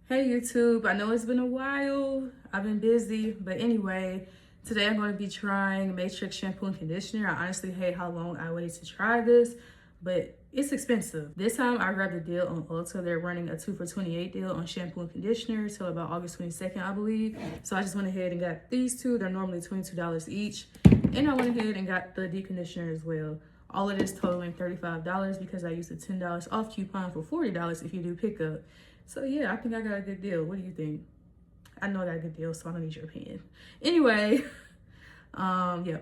Hey YouTube, I know it's been a while. I've been busy, but anyway, today I'm going to be trying Matrix shampoo and conditioner. I honestly hate how long I waited to try this, but it's expensive. This time I grabbed a deal on Ulta. They're running a 2 for $28 deal on shampoo and conditioner till about August 22nd, I believe. So I just went ahead and got these two. They're normally $22 each. And I went ahead and got the deep conditioner as well. All of this totaling $35 because I used a $10 off coupon for $40 if you do pickup. So yeah, I think I got a good deal. What do you think? I know I got a good deal, so I don't need your opinion. Anyway, yeah,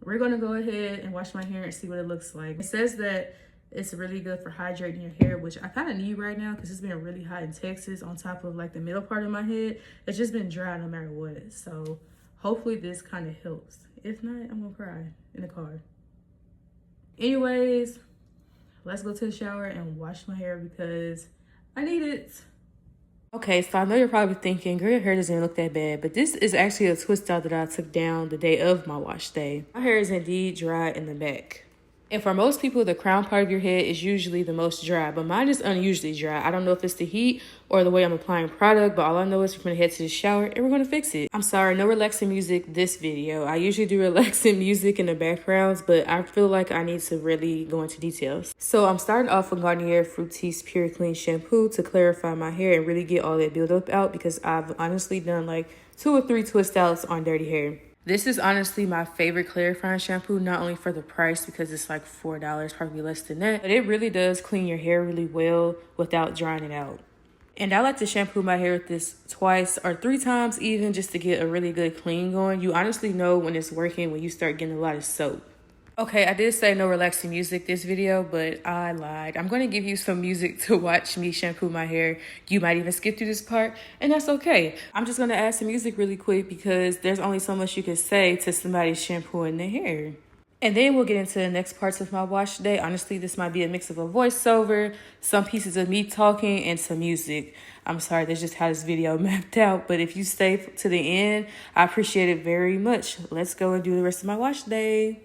we're gonna go ahead and wash my hair and see what it looks like. It says that it's really good for hydrating your hair, which I kind of need right now because it's been really hot in Texas on top of like the middle part of my head. It's just been dry no matter what. So hopefully this kind of helps. If not, I'm gonna cry in the car. Anyways, let's go to the shower and wash my hair because I need it. Okay, so I know you're probably thinking, girl, your hair doesn't even look that bad, but this is actually a twist out that I took down the day of my wash day. My hair is indeed dry in the back. And for most people, the crown part of your head is usually the most dry, but mine is unusually dry. I don't know if it's the heat or the way I'm applying product, but all I know is we're gonna head to the shower and we're gonna fix it. I'm sorry, no relaxing music this video. I usually do relaxing music in the backgrounds, but I feel like I need to really go into details. So I'm starting off with Garnier Fructis Pure Clean Shampoo to clarify my hair and really get all that buildup out because I've honestly done like 2 or 3 twist outs on dirty hair. This is honestly my favorite clarifying shampoo, not only for the price because it's like $4, probably less than that, but it really does clean your hair really well without drying it out. And I like to shampoo my hair with this twice or 3 times even just to get a really good clean going. You honestly know when it's working when you start getting a lot of soap. Okay, I did say no relaxing music this video, but I lied. I'm going to give you some music to watch me shampoo my hair. You might even skip through this part, and that's okay. I'm just going to add some music really quick because there's only so much you can say to somebody shampooing their hair. And then we'll get into the next parts of my wash day. Honestly, this might be a mix of a voiceover, some pieces of me talking, and some music. I'm sorry, that's just how this video mapped out. But if you stay to the end, I appreciate it very much. Let's go and do the rest of my wash day.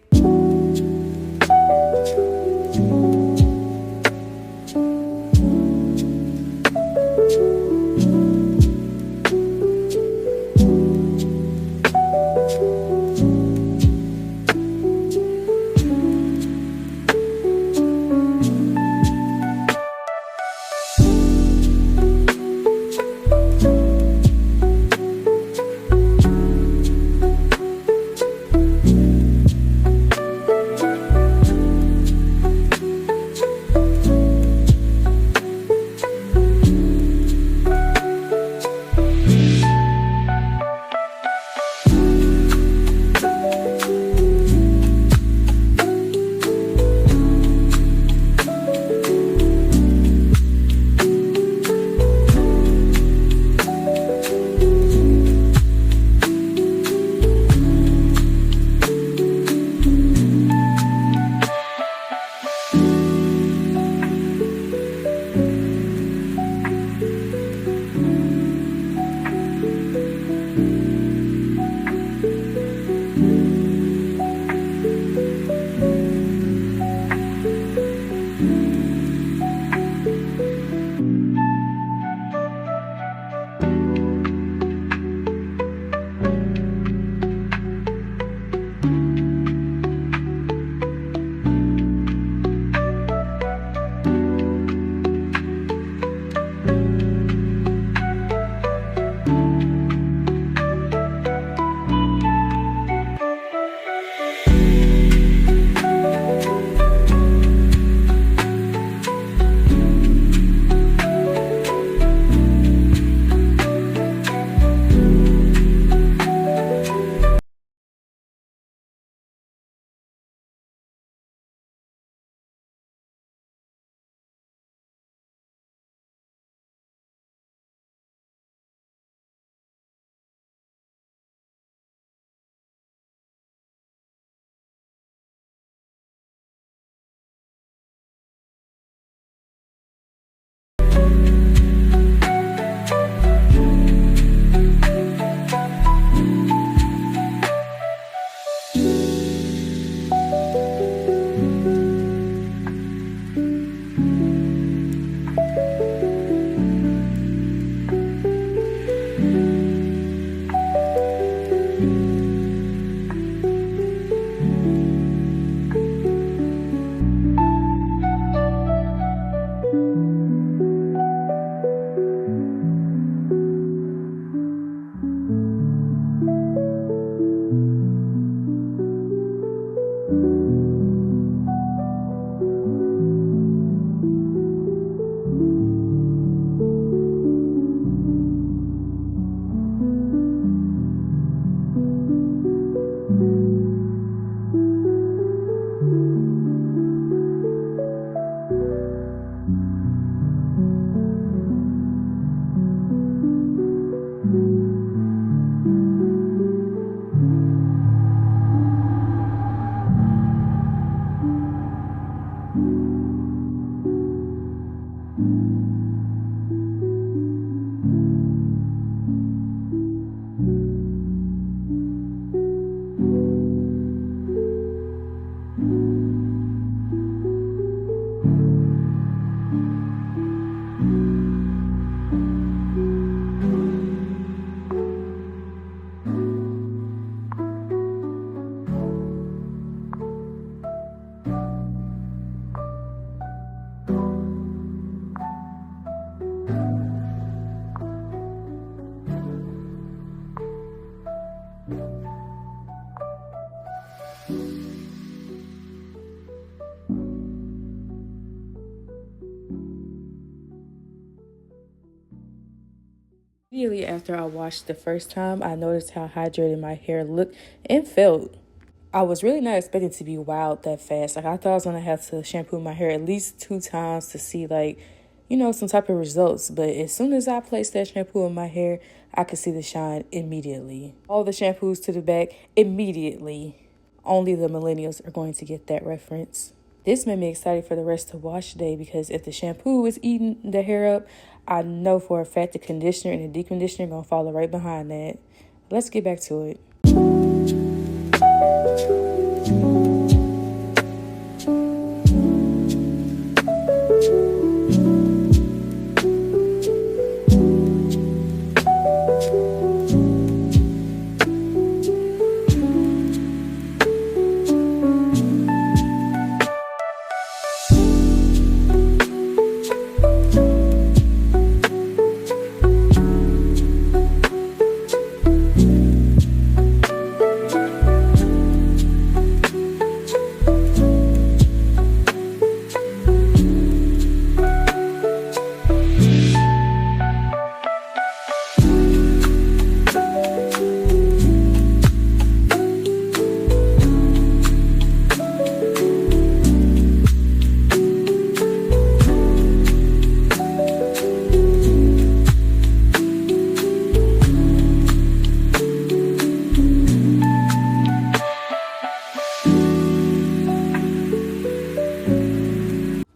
Immediately after I washed the first time, I noticed how hydrated my hair looked and felt. I was really not expecting to be wild that fast. Like, I thought I was gonna have to shampoo my hair at least 2 times to see, like, some type of results. But as soon as I placed that shampoo in my hair, I could see the shine immediately. All the shampoos to the back immediately. Only the millennials are going to get that reference. This made me excited for the rest of wash day because if the shampoo is eating the hair up, I know for a fact the conditioner and the deconditioner are going to follow right behind that. Let's get back to it.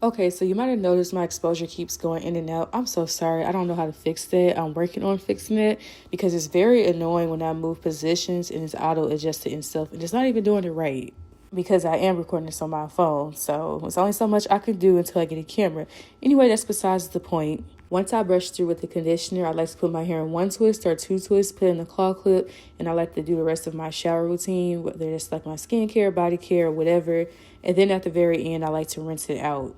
Okay, so you might have noticed my exposure keeps going in and out. I'm so sorry. I don't know how to fix that. I'm working on fixing it because it's very annoying when I move positions and it's auto-adjusted itself and it's not even doing it right because I am recording this on my phone. So it's only so much I can do until I get a camera. Anyway, that's besides the point. Once I brush through with the conditioner, I like to put my hair in 1 twist or 2 twists, put it in the claw clip, and I like to do the rest of my shower routine, whether it's like my skincare, body care, whatever. And then at the very end, I like to rinse it out.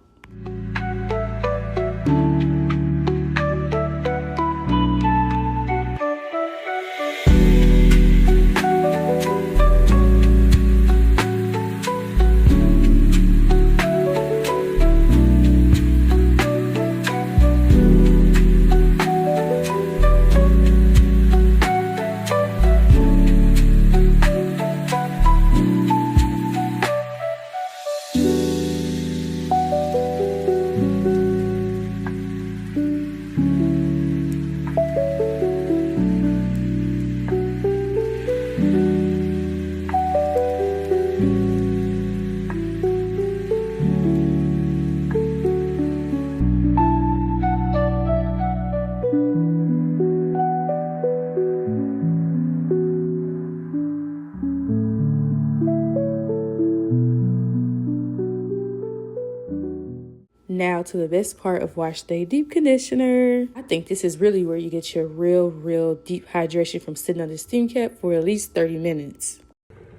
Now to the best part of wash day, deep conditioner. I think this is really where you get your real deep hydration from sitting on the steam cap for at least 30 minutes.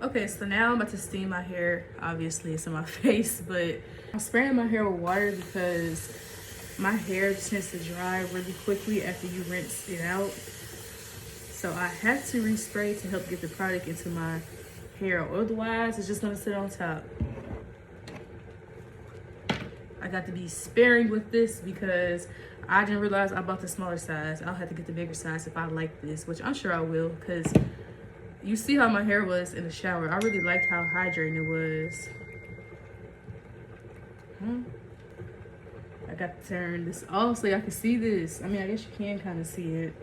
Okay, so now I'm about to steam my hair. Obviously it's in my face, but I'm spraying my hair with water because my hair tends to dry really quickly after you rinse it out. So I have to respray to help get the product into my hair. Otherwise, it's just gonna sit on top. I got to be sparing with this because I didn't realize I bought the smaller size. I'll have to get the bigger size if I like this, which I'm sure I will because you see how my hair was in the shower. I really liked how hydrating it was. I got to turn this off so y'all can see this. I mean, I guess you can kind of see it.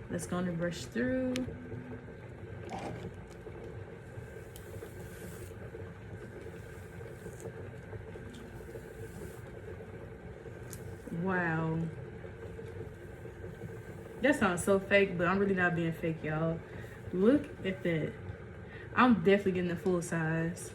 Let's go and brush through. Wow. That sounds so fake, but I'm really not being fake, y'all. Look at that. I'm definitely getting the full size.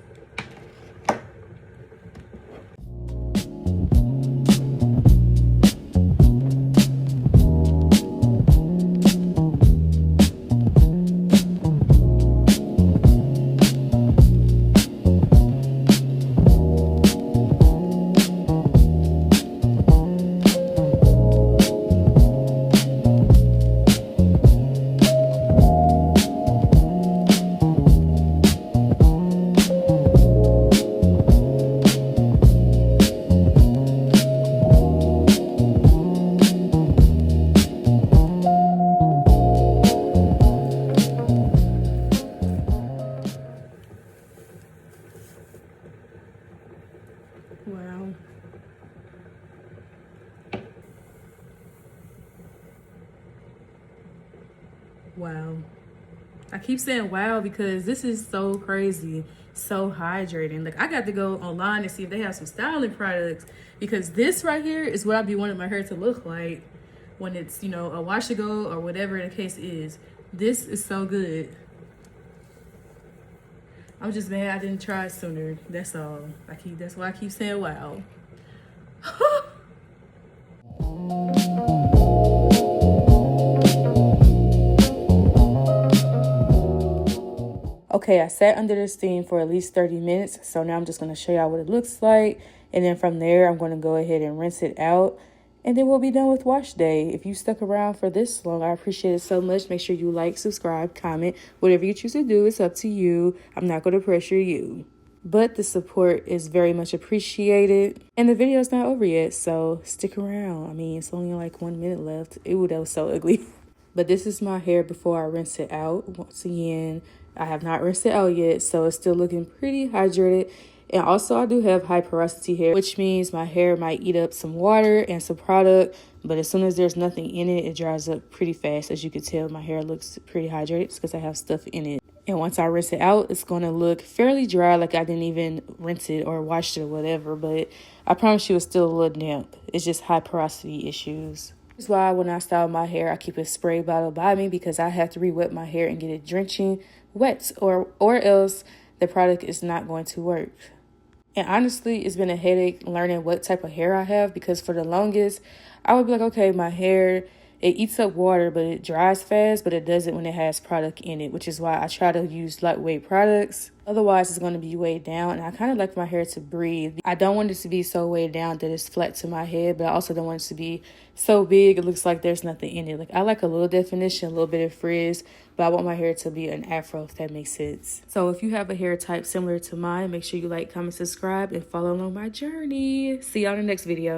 Wow. I keep saying wow because this is so crazy, so hydrating. Like, I got to go online and see if they have some styling products, because this right here is what I be wanting my hair to look like when it's, you know, a wash to go or whatever the case is. This is so good. I'm just mad I didn't try it sooner. That's all. That's why I keep saying wow. Okay, I sat under the steam for at least 30 minutes. So now I'm just going to show y'all what it looks like. And then from there, I'm going to go ahead and rinse it out. And then we'll be done with wash day. If you stuck around for this long, I appreciate it so much. Make sure you like, subscribe, comment. Whatever you choose to do, it's up to you. I'm not going to pressure you. But the support is very much appreciated. And the video's not over yet, so stick around. I mean, it's only like 1 minute left. Ew, that was so ugly. But this is my hair before I rinse it out. Once again, I have not rinsed it out yet, so it's still looking pretty hydrated. And also, I do have high porosity hair, which means my hair might eat up some water and some product. But as soon as there's nothing in it, it dries up pretty fast. As you can tell, my hair looks pretty hydrated. It's because I have stuff in it. And once I rinse it out, it's going to look fairly dry, like I didn't even rinse it or wash it or whatever. But I promise you, it's still a little damp. It's just high porosity issues. That's why when I style my hair, I keep a spray bottle by me, because I have to re-wet my hair and get it drenching wet, or else the product is not going to work. And honestly, it's been a headache learning what type of hair I have, because for the longest, I would be like, okay, my hair, it eats up water, but it dries fast, but it doesn't when it has product in it, which is why I try to use lightweight products. Otherwise, it's going to be weighed down, and I kind of like my hair to breathe. I don't want it to be so weighed down that it's flat to my head, but I also don't want it to be so big it looks like there's nothing in it. Like, I like a little definition, a little bit of frizz, but I want my hair to be an afro, if that makes sense. So if you have a hair type similar to mine, make sure you like, comment, subscribe, and follow along my journey. See y'all in the next video.